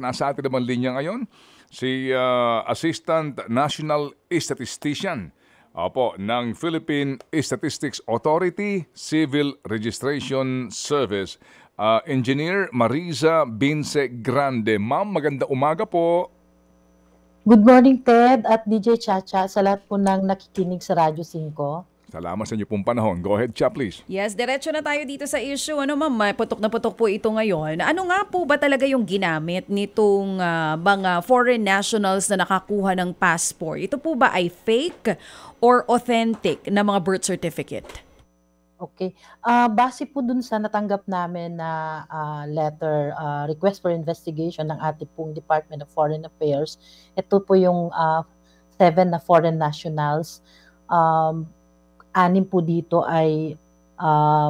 Nasa atin naman linya ngayon si Assistant National Statistician ng Philippine Statistics Authority Civil Registration Service, Engineer Mariza Bince Grande. Ma'am, maganda umaga po. Good morning, Ted at DJ Chacha, sa lahat po ng nakikinig sa Radyo 5. Salamat sa inyo pong panahon. Go ahead, Cha, please. Yes, diretso na tayo dito sa issue. Ano ma'am, may putok na putok po ito ngayon. Ano nga po ba talaga yung ginamit nitong mga foreign nationals na nakakuha ng passport? Ito po ba ay fake or authentic na mga birth certificate? Okay. Base po dun sa natanggap namin na letter, request for investigation ng ating pong Department of Foreign Affairs, ito po yung 7 na foreign nationals. 6 po dito ay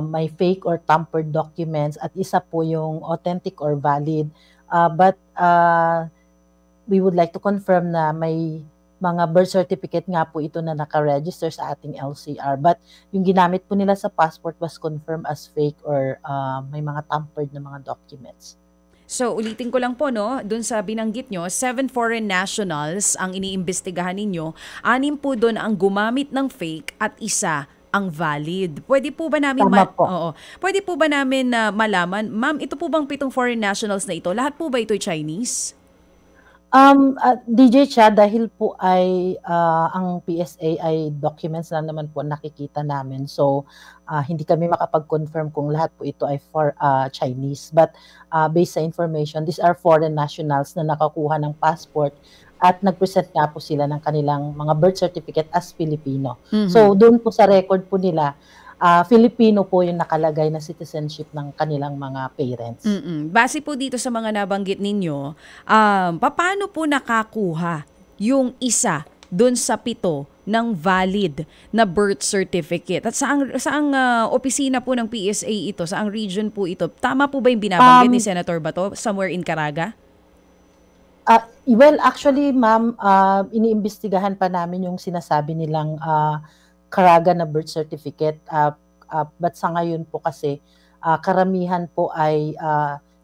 may fake or tampered documents at isa po yung authentic or valid. But we would like to confirm na may mga birth certificate nga po ito na nakaregister sa ating LCR. But yung ginamit po nila sa passport was confirmed as fake or may mga tampered na mga documents. So, ulitin ko lang po, no, dun sa binanggit nyo, 7 foreign nationals ang iniimbestigahan ninyo. 6 po dun ang gumamit ng fake at isa ang valid. Pwede po ba namin Pwede po ba namin malaman, ma'am, ito po bang 7 foreign nationals na ito, lahat po ba ito Chinese? DJ Cha, dahil po ay ang PSA ay documents na naman po nakikita namin. So, hindi kami makapag-confirm kung lahat po ito ay for Chinese. But based sa information, these are foreign nationals na nakakuha ng passport at nag-present nga po sila ng kanilang mga birth certificate as Filipino. Mm-hmm. So, doon po sa record po nila, Filipino po yung nakalagay na citizenship ng kanilang mga parents. Base po dito sa mga nabanggit ninyo, paano po nakakuha yung isa doon sa 7 ng valid na birth certificate? At saang opisina po ng PSA ito? Saang region po ito? Tama po ba yung binabanggit ni Senator Bato? Somewhere in Caraga? Well, actually, ma'am, iniimbestigahan pa namin yung sinasabi nilang Caraga na birth certificate, but sa ngayon po kasi karamihan po ay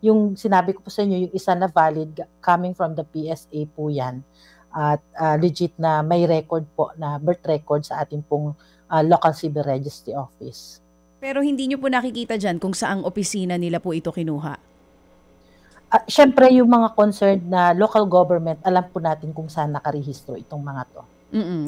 yung sinabi ko po sa inyo, yung isa na valid coming from the PSA po yan at legit na may record po na birth record sa ating pong local civil registry office. Pero hindi nyo po nakikita dyan kung saang opisina nila po ito kinuha? Siyempre yung mga concerned na local government, alam po natin kung saan nakarehistro itong mga to.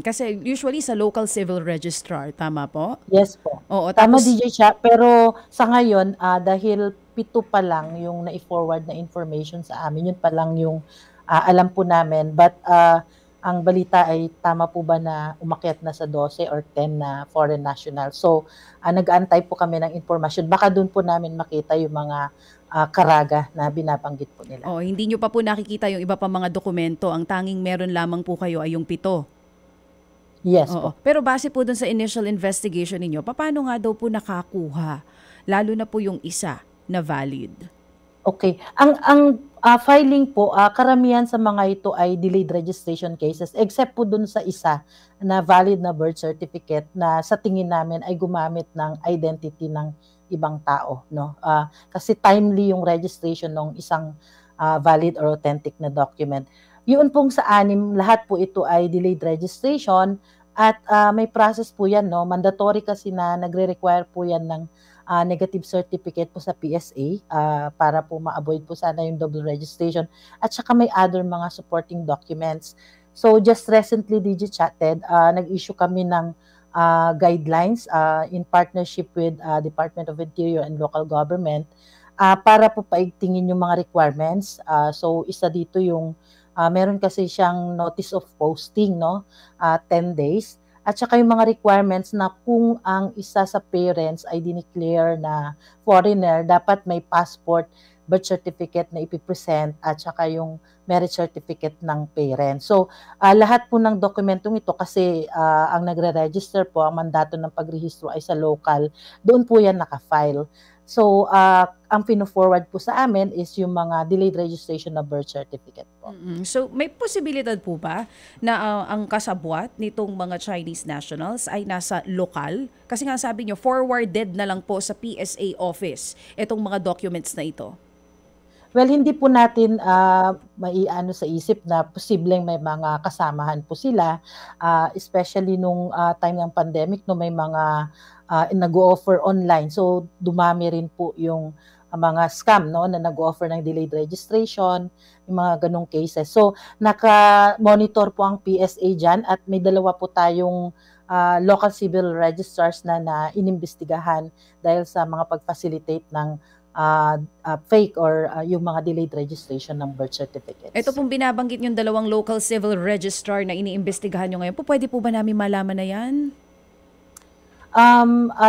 Kasi usually sa local civil registrar, tama po? Yes po. Oo, tama DJ siya, pero sa ngayon, dahil 7 pa lang yung na-forward na information sa amin, yun pa lang yung alam po namin. But ang balita ay tama po ba na umakyat na sa 12 or 10 na foreign national. So, nag-aantay po kami ng information. Baka doon po namin makita yung mga Caraga na binabanggit po nila. Hindi nyo pa po nakikita yung iba pa mga dokumento. Ang tanging meron lamang po kayo ay yung 7. Yes po. Pero base po dun sa initial investigation ninyo, paano nga daw po nakakuha? Lalo na po yung isa na valid. Okay. Ang filing po, karamihan sa mga ito ay delayed registration cases except po dun sa isa na valid na birth certificate na sa tingin namin ay gumamit ng identity ng ibang tao, no? Kasi timely yung registration ng isang valid or authentic na document. Yun pong sa 6, lahat po ito ay delayed registration at may process po yan, no? Mandatory kasi na nagre-require po yan ng negative certificate po sa PSA para po ma-avoid po sana yung double registration at saka may other mga supporting documents. So just recently, DJ Chatted, nag-issue kami ng guidelines in partnership with Department of Interior and Local Government para po paigtingin yung mga requirements. So isa dito yung meron kasi siyang notice of posting, no? 10 days. At saka yung mga requirements na kung ang isa sa parents ay dineclare na foreigner, dapat may passport, birth certificate na ipipresent at saka yung marriage certificate ng parents. So, lahat po ng dokumentong ito kasi ang nagre-register po, ang mandato ng pagrehistro ay sa local, doon po yan nakafile. So, ang pino-forward po sa amin is yung mga delayed registration na birth certificate po. So, may posibilidad po ba na ang kasabwat nitong mga Chinese nationals ay nasa lokal? Kasi nga sabi nyo, forwarded na lang po sa PSA office itong mga documents na ito. Well, hindi po natin maiano sa isip na posibleng may mga kasamahan po sila, especially nung time ng pandemic no may mga nag-o-offer online. So dumami rin po yung mga scam no na nag-o-offer ng delayed registration, yung mga ganong cases. So naka-monitor po ang PSA diyan at may dalawa po tayong local civil registrars na inimbestigahan dahil sa mga pag-facilitate ng fake or yung mga delayed registration ng birth certificates. Ito pong binabanggit yung dalawang local civil registrar na iniimbestigahan nyo ngayon po, pwede po ba namin malaman na yan?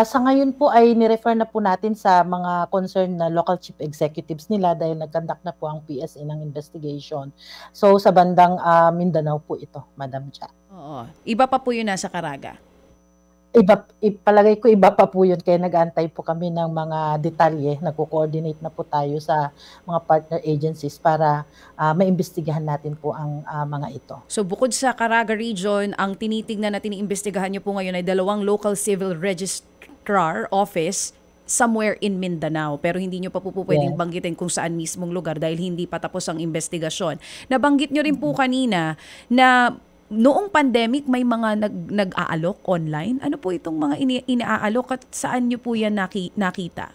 Sa ngayon po ay nirefer na po natin sa mga concerned na local chief executives nila dahil nag-conduct na po ang PSA ng investigation. So sa bandang Mindanao po ito, Madam Cha. Oo. Iba pa po yun nasa Caraga. Palagay ko iba pa po yun kaya nag-aantay po kami ng mga detalye, nagko-coordinate na po tayo sa mga partner agencies para maimbestigahan natin po ang mga ito. So bukod sa Caraga region, ang tinitignan natin iimbestigahan nyo po ngayon ay dalawang local civil registrar office somewhere in Mindanao. Pero hindi nyo pa po pwedeng banggitin kung saan mismong lugar dahil hindi pa tapos ang investigasyon. Nabanggit nyo rin po kanina na noong pandemic, may mga nag-aalok online. Ano po itong mga inaalok at saan nyo po yan nakita?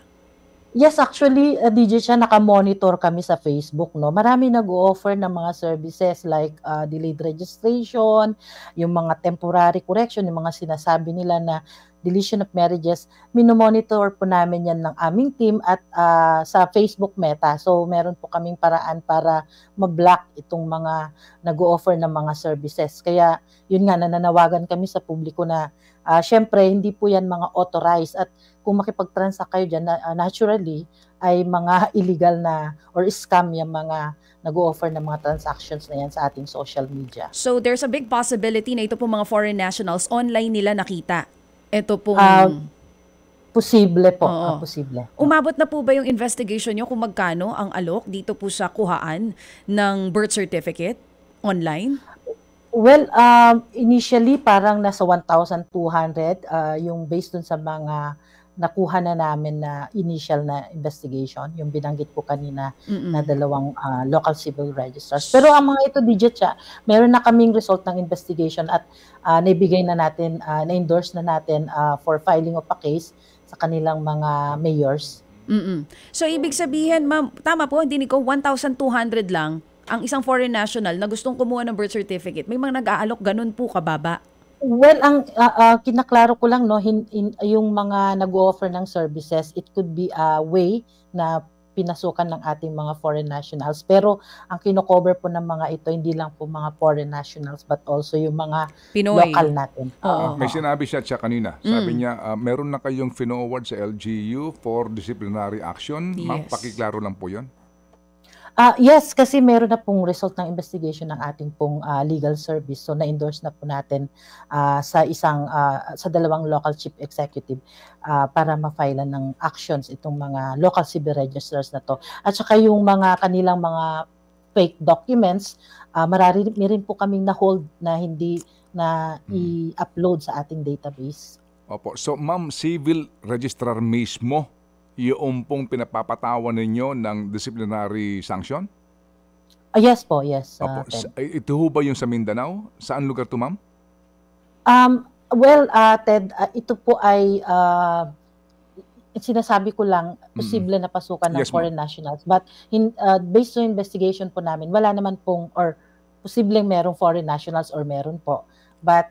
Yes, actually, DJ siya, naka-monitor kami sa Facebook. No? Marami nag-o-offer ng mga services like delayed registration, yung mga temporary correction, yung mga sinasabi nila na deletion of marriages. Minomonitor po namin yan ng aming team at sa Facebook Meta. So, meron po kaming paraan para ma-block itong mga nag-o-offer ng mga services. Kaya, yun nga, nananawagan kami sa publiko na syempre, hindi po yan mga authorized at kung makipag-transact kayo dyan, naturally, ay mga illegal na or scam yung mga nag-o-offer ng mga transactions na yan sa ating social media. So, there's a big possibility na ito po mga foreign nationals, online nila nakita. Ito pong... Posible po. Posible. Umabot na po ba yung investigation nyo kung magkano ang alok dito po sa kuhaan ng birth certificate online? Well, initially parang nasa 1,200 yung based dun sa mga nakuha na namin na initial na investigation, yung binanggit ko kanina na dalawang local civil registrars. Pero ang mga ito, digit siya, meron na kaming result ng investigation at naibigay na natin, na-endorse na natin for filing of a case sa kanilang mga mayors. So, ibig sabihin, ma'am, tama po, hindi ko 1,200 lang ang isang foreign national na gustong kumuha ng birth certificate. May mga nag-aalok ganun po kababa. Well, ang kinaklaro ko lang no, yung mga nag-o-offer ng services, it could be a way na pinasukan ng ating mga foreign nationals. Pero ang kino-cover po ng mga ito, hindi lang po mga foreign nationals but also yung mga Pinoy. Local natin. May sinabi siya kanina. Sabi niya, meron na kayong forward sa LGU for disciplinary action. Ma'am, pakiklaro lang po yun. Yes, kasi meron na pong result ng investigation ng ating pong legal service. So na-endorse na po natin sa dalawang local chief executive para ma-filean ng actions itong mga local civil registrars na to. At saka yung mga kanilang mga fake documents, marami rin po kaming na-hold na hindi na i-upload sa ating database. Opo. So, ma'am, civil registrar mismo yung pong pinapapatawan ninyo ng disciplinary sanction? Yes po, yes. Opo. Ito ho ba yung sa Mindanao? Saan lugar to, ma'am? Well, Ted, ito po ay sinasabi ko lang, posible na pasukan ng foreign nationals. But based on investigation po namin, wala naman pong, or posibleng merong foreign nationals or meron po. But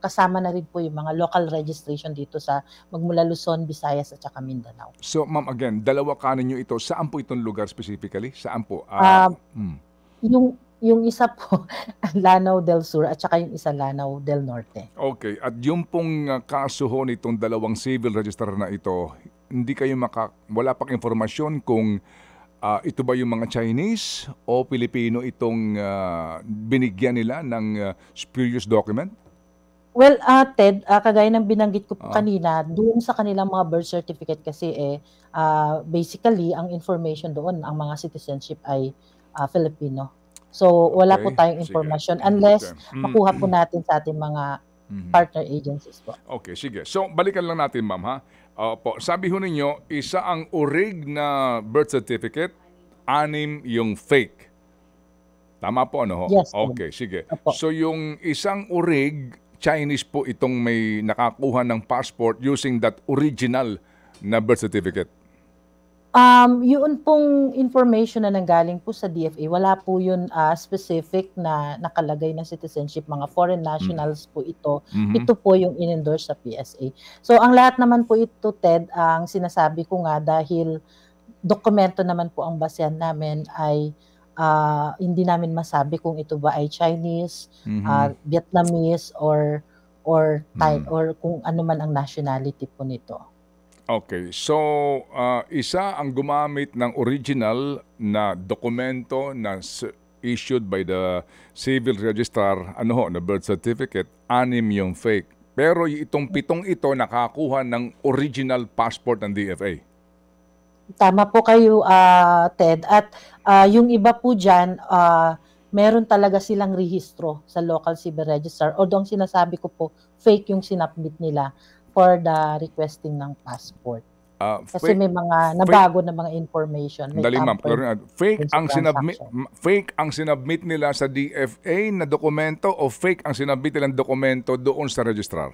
kasama na rin po yung mga local registration dito sa magmula Luzon, Visayas at saka Mindanao. So, ma'am, again, dalawa kanin nyo ito. Saan po itong lugar specifically? Saan po? Yung isa po, Lanao del Sur at saka yung isa Lanao del Norte. Okay. At yung pong kaso ho nitong dalawang civil registrar na ito, hindi kayo wala pang informasyon kung ito ba yung mga Chinese o Pilipino itong binigyan nila ng spurious document? Well, Ted, kagaya ng binanggit ko po kanina, doon sa kanilang mga birth certificate kasi basically ang information doon, ang mga citizenship ay Filipino. So wala po tayong informasyon unless makuha po natin sa ating mga partner agencies po. Okay, sige. So balikan lang natin, ma'am, ha? Sabi ho ninyo, isa ang urig na birth certificate 6 yung fake. Tama po, ano ho? Yes, sir. Okay, sige. Opo. So yung isang urig, Chinese po itong may nakakuha ng passport using that original na birth certificate. Yun pong information na nanggaling po sa DFA, wala po yun specific na nakalagay na citizenship, mga foreign nationals po ito. Ito po yung in-endorse sa PSA. So ang lahat naman po ito, Ted, ang sinasabi ko nga dahil dokumento naman po ang basehan namin ay hindi namin masabi kung ito ba ay Chinese, Vietnamese or Thai or kung ano man ang nationality po nito. Okay, so isa ang gumamit ng original na dokumento na issued by the civil registrar, ano ho, na birth certificate, 6 yung fake. Pero itong 7 ito nakakuha ng original passport ng DFA. Tama po kayo, Ted. At yung iba po dyan, meron talaga silang rehistro sa local civil registrar. Although ang sinasabi ko po, fake yung sinubmit nila for the requesting ng passport. Kasi may mga nabago na mga information. May Dali ma'am, tampered fake dun sa ang transaction. fake ang sinubmit nila sa DFA na dokumento o fake ang sinubmit nilang dokumento doon sa registrar?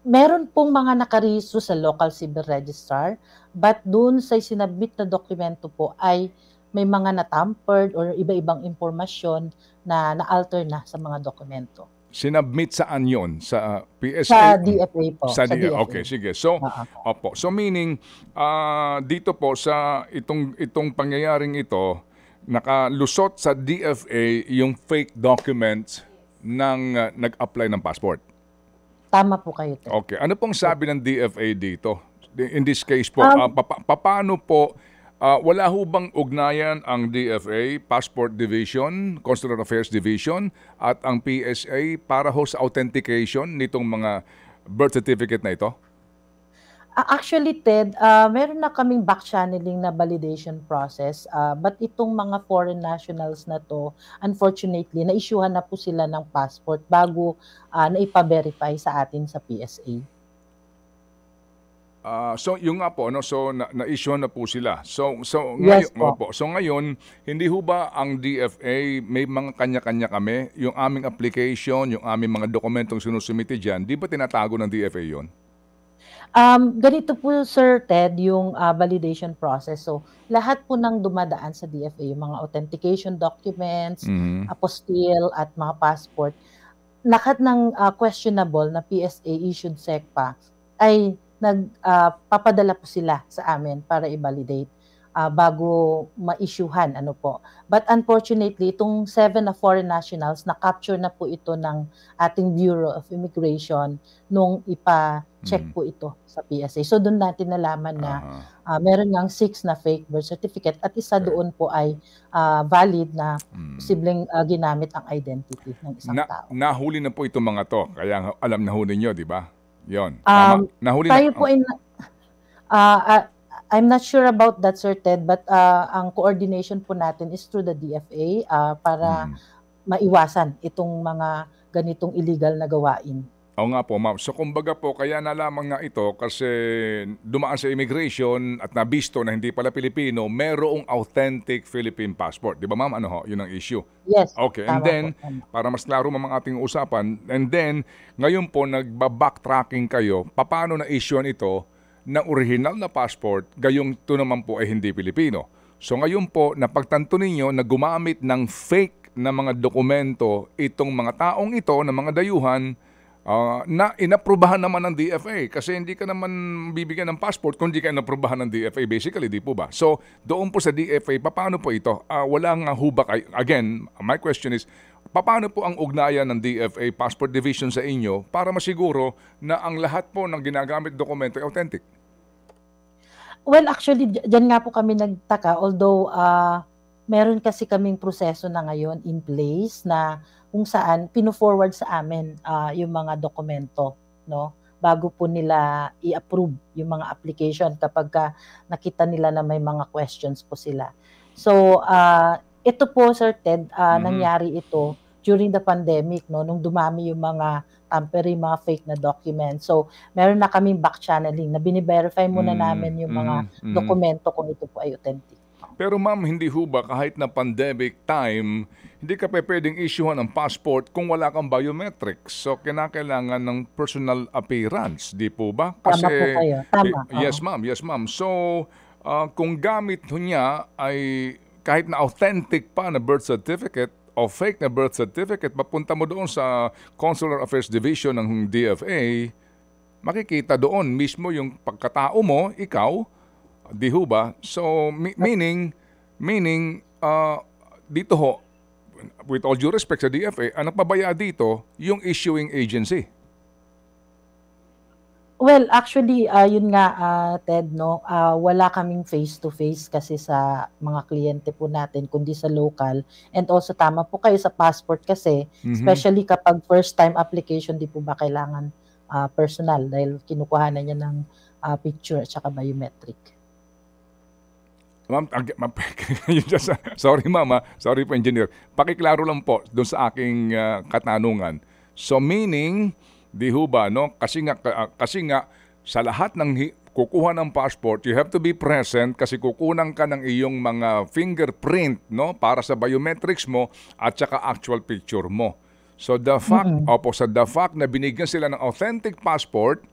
Meron pong mga nakarehistro sa local civil registrar, but doon sa sinubmit na dokumento po ay may mga na-tampered or iba-ibang impormasyon na na-alter na sa mga dokumento. Sinubmit saan yon? Sa Sa PSA? DFA po. Sa sa DFA. DFA. Okay, sige. So, opo. So meaning dito po sa itong pangyayaring ito, nakalusot sa DFA yung fake documents ng nag-apply ng passport. Tama po kayo, Ted. Okay. Ano pong sabi ng DFA dito? In this case po, paano po, wala ho bang ugnayan ang DFA, Passport Division, Consular Affairs Division, at ang PSA para ho sa authentication nitong mga birth certificate na ito? Actually, Ted, meron na kaming back-channeling na validation process. But itong mga foreign nationals na to, unfortunately, na-issuehan na po sila ng passport bago na-ipa-verify sa atin sa PSA. So yung nga po, no, so na-issue na po sila. So Yes ngayon, po. so ngayon, hindi ho ba ang DFA may mga kanya-kanya kami, yung aming application, yung aming mga dokumentong sinusumite diyan, di ba tinatago ng DFA 'yon? Ganito po, Sir Ted, yung validation process. So, lahat po ng dumadaan sa DFA, yung mga authentication documents, apostille, at mga passport, lahat ng questionable na PSA-issued SECPA ay nagpapadala po sila sa amin para i-validate bago ma-issuehan. Ano po. But unfortunately, itong 7 na foreign nationals, na-capture na po ito ng ating Bureau of Immigration nung ipa-check po ito sa PSA. So doon natin nalaman na meron ng 6 na fake birth certificate at isa doon po ay valid na posibleng ginamit ang identity ng isang tao. Nahuli na po itong mga to, kaya alam na ho ninyo, di ba? Yon. Tama. Nahuli Tayo na. po ay I'm not sure about that, Sir Ted, but ang coordination po natin is through the DFA para maiwasan itong mga ganitong illegal na gawain. Oo nga po, ma'am. So kumbaga po, kaya nalaman nga ito kasi dumaan sa immigration at nabisto na hindi pala Pilipino, merong authentic Philippine passport. Di ba, ma'am? Ano ho? Yun ang issue. Yes. Okay, and tama then, po, tama. para mas klaro mga ating usapan, and then, ngayon po, nagba-backtracking kayo, paano na-issuean ito na original na passport, gayong ito naman po ay hindi Pilipino. So ngayon po, napagtanto ninyo na gumamit ng fake na mga dokumento itong mga taong ito, na mga dayuhan, na inaprubahan naman ng DFA kasi hindi ka naman bibigyan ng passport kung hindi ka inaprubahan ng DFA basically, di po ba? So, doon po sa DFA, paano po ito? Wala nga hubak. Again, my question is, paano po ang ugnayan ng DFA Passport Division sa inyo para masiguro na ang lahat po ng ginagamit dokumento ay authentic? Well, actually, dyan nga po kami nagtaka, although meron kasi kaming proseso na ngayon in place na kung saan pino-forward sa amin yung mga dokumento, no? Bago po nila i-approve yung mga application kapag nakita nila na may mga questions po sila. So, ito po, Sir Ted, nangyari ito during the pandemic, no, nung dumami yung mga tampering, mga fake na documents. So, meron na kaming back channeling na bini-verify muna namin yung mga dokumento kung ito po ay authentic. Pero ma'am, hindi ho ba kahit na pandemic time, hindi ka pa pwedeng issuehan ng passport kung wala kang biometrics? So, kinakailangan ng personal appearance, di po ba? Tama po kayo. Tama. Yes ma'am, yes ma'am. So, kung gamit ho niya ay kahit na authentic pa na birth certificate o fake na birth certificate, mapunta mo doon sa Consular Affairs Division ng DFA, makikita doon mismo yung pagkatao mo, ikaw, di ho ba? So, meaning, dito ho, with all due respect sa DFA, ang nagpabaya dito, yung issuing agency. Well, actually, yun nga, Ted, no, wala kaming face-to-face kasi sa mga kliyente po natin, kundi sa local. And also, tama po kayo sa passport kasi, especially kapag first-time application, di po ba kailangan personal dahil kinukuha na niya ng picture at saka biometric. Ma'am, sorry ma'am, sorry po engineer. Pakiklaro lang po doon sa aking katanungan. So meaning, di ho ba, no? Kasi nga sa lahat ng kukuha ng passport, you have to be present kasi kukunan ka ng iyong mga fingerprint, no, para sa biometrics mo at saka actual picture mo. So the fact na binigyan sila ng authentic passport,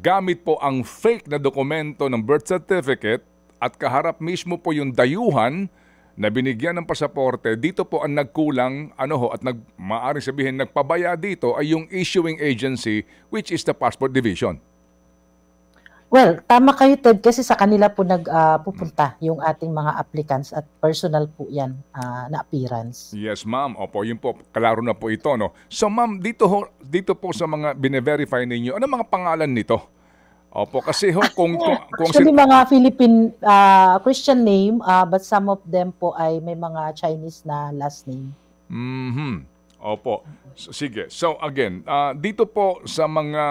gamit po ang fake na dokumento ng birth certificate at kaharap mismo po yung dayuhan na binigyan ng pasaporte, dito po ang nagkulang, at maaaring sabihin, nagpabaya dito ay yung issuing agency, which is the Passport Division. Well, tama kayo, Ted, kasi sa kanila po nagpupunta yung ating mga applicants at personal po yan na appearance. Yes, ma'am. Opo, yun po, klaro na po ito, no? So, ma'am, dito po sa mga bine-verify ninyo, ano mga pangalan nito? Opo, kasi kung actually, mga Philippine Christian name, but some of them po ay may mga Chinese na last name. Opo. Sige. So again, dito po sa mga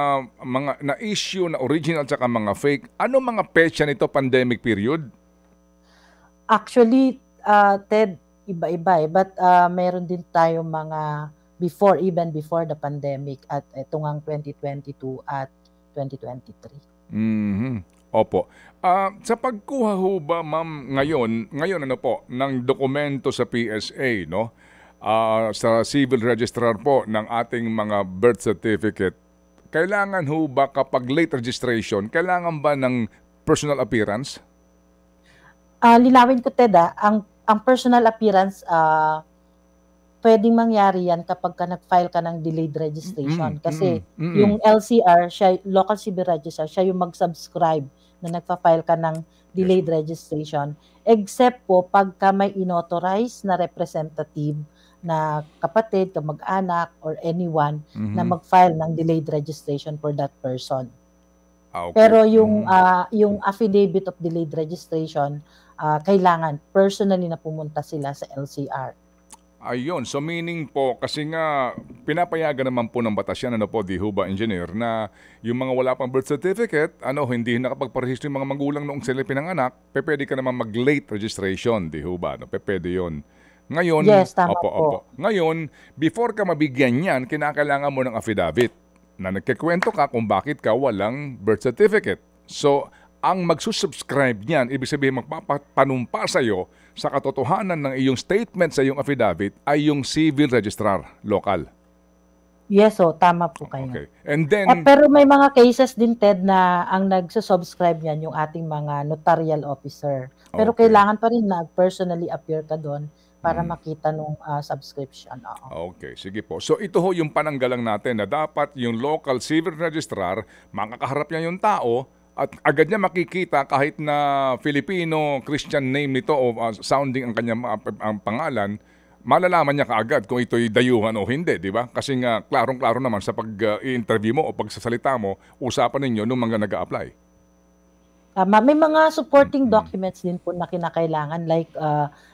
na-issue na original at mga fake, ano mga petsa nito pandemic period? Actually, Ted, iba-iba but meron din tayo mga even before the pandemic at ito ngang 2022 at 2023. Opo. Sa pagkuha ho ba, ma'am, ngayon ano po, ng dokumento sa PSA, no? Sa civil registrar po ng ating mga birth certificate, kailangan ho ba kapag late registration, kailangan ba ng personal appearance? Linawin ko, Ted, ang personal appearance, pwedeng mangyari yan kapag nag-file ka ng delayed registration. Kasi yung LCR, local civil registrar, siya yung mag-subscribe na nagpa-file ka ng delayed registration. Except po pagka may inauthorize na representative na kapatid, kamag-anak, or anyone na mag-file ng delayed registration for that person. Okay. Pero yung affidavit of delayed registration, kailangan personally na pumunta sila sa LCR. Ayun, so meaning po, kasi nga pinapayagan naman po ng batas yan, di ho ba, engineer, na yung mga wala pang birth certificate, hindi nakapagparehistro yung mga magulang noong sila pinanganak, pwede ka naman mag-late registration, di ho ba? Pwede yun. Ngayon, yes, tama po. Ngayon, before ka mabigyan yan, kinakailangan mo ng affidavit na nagkikwento ka kung bakit ka walang birth certificate. So, ang magsusubscribe niyan, ibig sabihin magpapanumpa sa'yo sa katotohanan ng iyong statement sa iyong affidavit ay yung civil registrar local. Yes, tama po kayo. Okay. And then, pero may mga cases din, Ted, na ang nagsusubscribe niyan yung ating mga notarial officer. Pero kailangan pa rin na personally appear ka doon para makita nung subscription. Okay, sige po. So ito ho yung pananggalang natin na dapat yung local civil registrar, makakaharap niya yung tao at agad niya makikita kahit na Filipino Christian name nito o sounding ang kanyang ang pangalan, malalaman niya kaagad kung ito'y dayuhan o hindi, di ba? Kasi nga klarong-klaro naman sa pag-i-interview mo o pagsasalita mo, usapan ninyo nung mga nag-a-apply. May mga supporting documents din po na kinakailangan like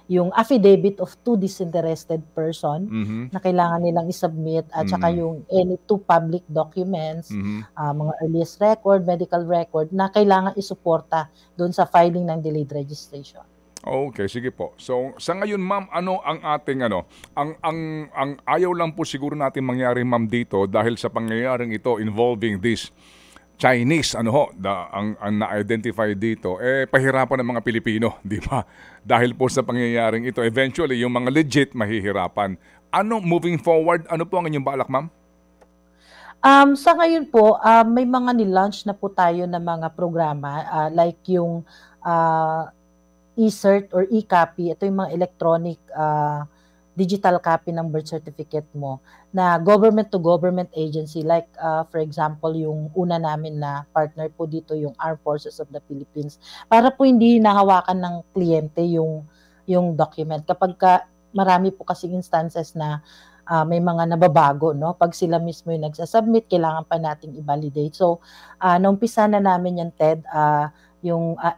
yung affidavit of two disinterested person na kailangan nilang isubmit at saka yung any two public documents, mga earliest record, medical record na kailangan isuporta doon sa filing ng delayed registration. Okay, sige po. So sa ngayon ma'am, ano ang ating ang ayaw lang po siguro natin mangyari ma'am dito dahil sa pangyayaring ito involving this Chinese ang na-identify dito pahirapan ng mga Pilipino, di ba? Dahil po sa pangyayaring ito, eventually yung mga legit mahihirapan. Ano moving forward, ano po ang inyong balak ma'am? Sa ngayon po, may mga ni-launch na po tayo na mga programa, like yung e-cert or e-copy. Ito yung mga electronic digital copy ng birth certificate mo na government to government agency. Like for example, yung una namin na partner po dito yung Armed Forces of the Philippines. Para po hindi nahawakan ng kliyente yung document. Marami po kasing instances na may mga nababago, no? Pag sila mismo yung nagsasubmit, kailangan pa nating i-validate. So, naumpisa na namin yan, Ted,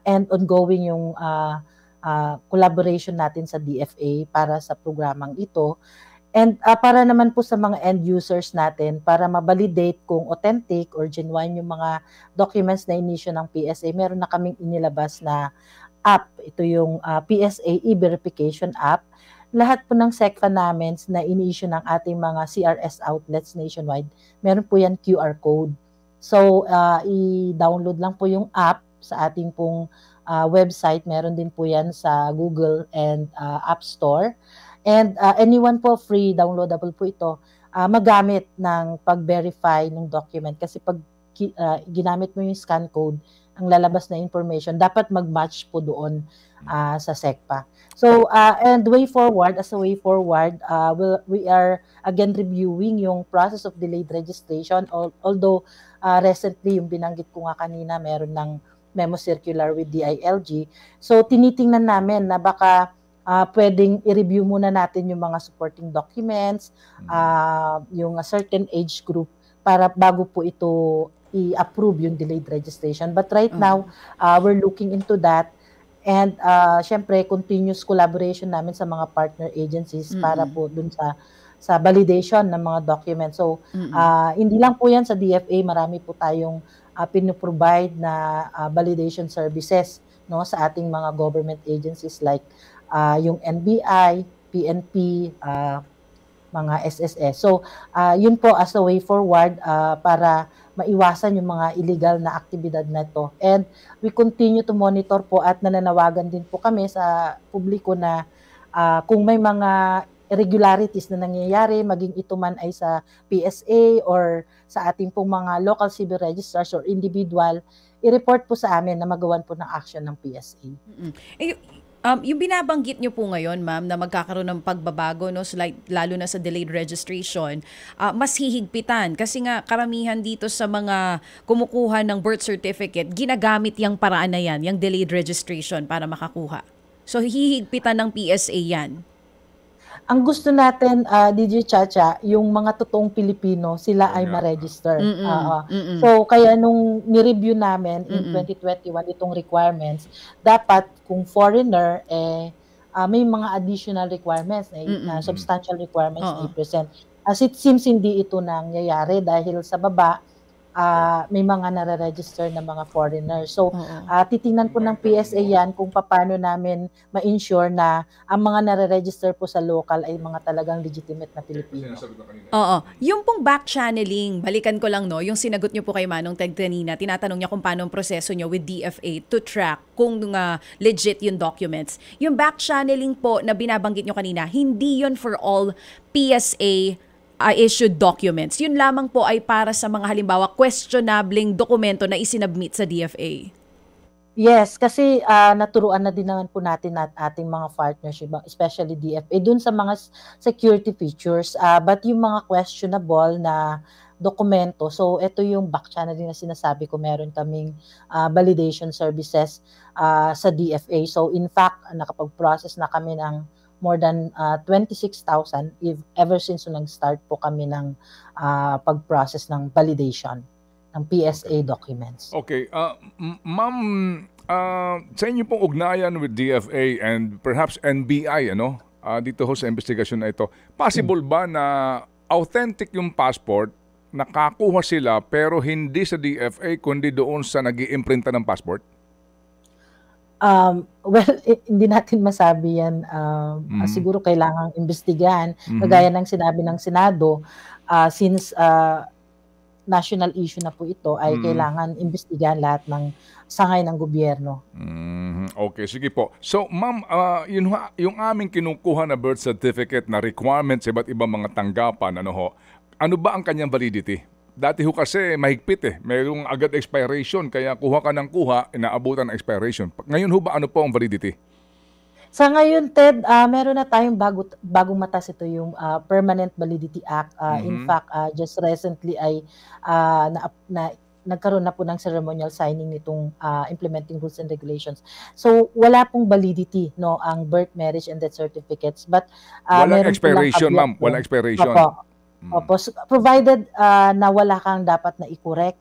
and ongoing yung collaboration natin sa DFA para sa programang ito. And para naman po sa mga end users natin, para ma-validate kung authentic or genuine yung mga documents na inisyu ng PSA, meron na kaming inilabas na app. Ito yung PSA e-verification app. Lahat po ng SECFA namin na ini-issue ng ating mga CRS outlets nationwide, meron po yan QR code. So, i-download lang po yung app sa ating pong website. Meron din po yan sa Google and App Store. And anyone po, free, downloadable po ito, magamit ng pag-verify ng document. Kasi pag ginamit mo yung scan code, ang lalabas na information, dapat mag-match po doon sa SECPA. So, and as a way forward, we are again reviewing yung process of delayed registration. Although, recently, yung binanggit ko nga kanina, meron ng memo circular with DILG. So, tinitingnan namin na baka pwedeng i-review muna natin yung mga supporting documents, yung a certain age group, para bago po ito i-approve yung delayed registration. But right now, we're looking into that. And syempre, continuous collaboration namin sa mga partner agencies para po dun sa validation ng mga documents. So, hindi lang po yan sa DFA, marami po tayong pinoprovide na validation services, no, sa ating mga government agencies like yung NBI, PNP, mga SSS. So, yun po as a way forward para maiwasan yung mga illegal na aktibidad na ito. And we continue to monitor po at nananawagan din po kami sa publiko na kung may mga irregularities na nangyayari, maging ito man ay sa PSA or sa ating pong mga local civil registrars or individual, i-report po sa amin na magawan po ng action ng PSA. Yung binabanggit nyo po ngayon, ma'am, na magkakaroon ng pagbabago, no, lalo na sa delayed registration, mas hihigpitan. Kasi nga, karamihan dito sa mga kumukuha ng birth certificate, ginagamit yung paraan na yan, yung delayed registration para makakuha. So, hihigpitan ng PSA yan. Ang gusto natin, DJ Chacha, yung mga totoong Pilipino, sila ay ma-register. So, kaya nung ni-review namin in 2021 itong requirements, dapat kung foreigner, may mga additional requirements, substantial requirements na i-present. As it seems, hindi ito nangyayari dahil sa baba, may mga nare-register na mga foreigners. So, titingnan po ng PSA yan kung paano namin ma-ensure na ang mga nare-register po sa local ay mga talagang legitimate na Pilipino. Oo. Yung pong back-channeling, balikan ko lang, no, yung sinagot nyo po kay Manong Ted kanina, tinatanong niya kung paano ang proseso nyo with DFA to track kung legit yung documents. Yung back-channeling po na binabanggit nyo kanina, hindi yun for all PSA issued documents. Yun lamang po ay para sa mga halimbawa questionabling dokumento na isinabmit sa DFA. Yes, kasi naturuan na din naman po natin at ating mga partnership, especially DFA, dun sa mga security features. But yung mga questionable na dokumento, so ito yung back channel na sinasabi ko, meron kaming validation services sa DFA. So in fact, nakapag-process na kami ng more than 26,000 ever since nag-start po kami ng pag-process ng validation ng PSA documents. Okay. Ma'am, sa inyo pong ugnayan with DFA and perhaps NBI, dito ho sa investigasyon na ito, possible ba na authentic yung passport, nakakuha sila pero hindi sa DFA kundi doon sa nag-iimprinta ng passport? Well, hindi natin masabi yan, siguro kailangang imbestigahan. Kagaya ng sinabi ng Senado, since national issue na po ito, ay kailangan imbestigahan lahat ng sangay ng gobyerno. Okay, sige po. So, ma'am, yung aming kinukuha na birth certificate na requirements sa iba't ibang mga tanggapan, ano ba ang kanyang validity? Dati ho kasi mahigpit mayroong agad expiration, kaya kuha ka ng kuha, inaabutan ng expiration. Ngayon ho ba ano po ang validity? Sa ngayon, Ted, meron na tayong bagong batas, ito yung Permanent Validity Act. In fact, just recently ay nagkaroon na po ng ceremonial signing nitong implementing rules and regulations. So wala pong validity ang birth, marriage, and death certificates. But Walang meron expiration, silang ma'am. Walang expiration. Opo, provided na wala kang dapat na i-correct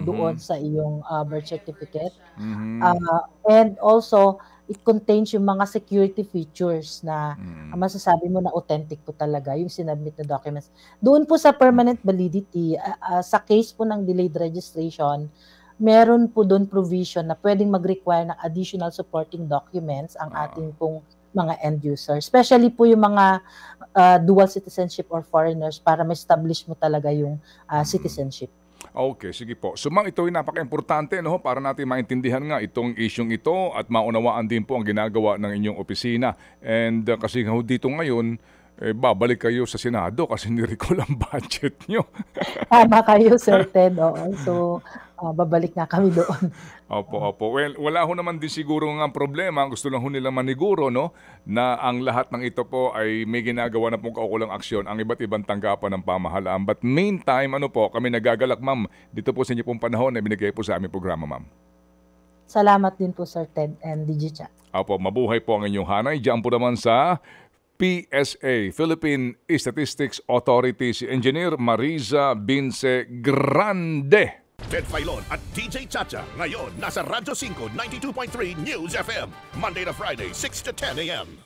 doon sa iyong birth certificate. And also, it contains yung mga security features na masasabi mo na authentic po talaga yung sinubmit na documents. Doon po sa permanent validity, sa case po ng delayed registration, meron po doon provision na pwedeng mag-require ng additional supporting documents ang ating pong mga end user. Especially po yung mga dual citizenship or foreigners para ma-establish mo talaga yung citizenship. Okay, sige po. So ma'am, ito ay napaka-importante para natin maintindihan nga itong isyong ito at maunawaan din po ang ginagawa ng inyong opisina. And kasi dito ngayon, babalik kayo sa Senado kasi ni-recall ang budget nyo. Tama kayo, Sir Ted. So, babalik nga kami doon. Opo. Well, wala ho naman din siguro nga problema. Gusto lang ho nila maniguro, na ang lahat ng ito po ay may ginagawa na pong kaukulang aksyon ang iba't ibang tanggapan ng pamahalaan. But meantime, kami nagagalak, ma'am, dito po sa inyo pong panahon na binigay po sa aming programa, ma'am. Salamat din po, Sir Ted and DJ Cha. Opo, mabuhay po ang inyong hanay. Diyan po naman sa PSA, Philippine Statistics Authority, si Engineer Mariza Bince Grande. Ted Filon at DJ Chacha. Ngayon, nasa Radyo 5, 92.3 News FM. Monday to Friday, 6 to 10 a.m.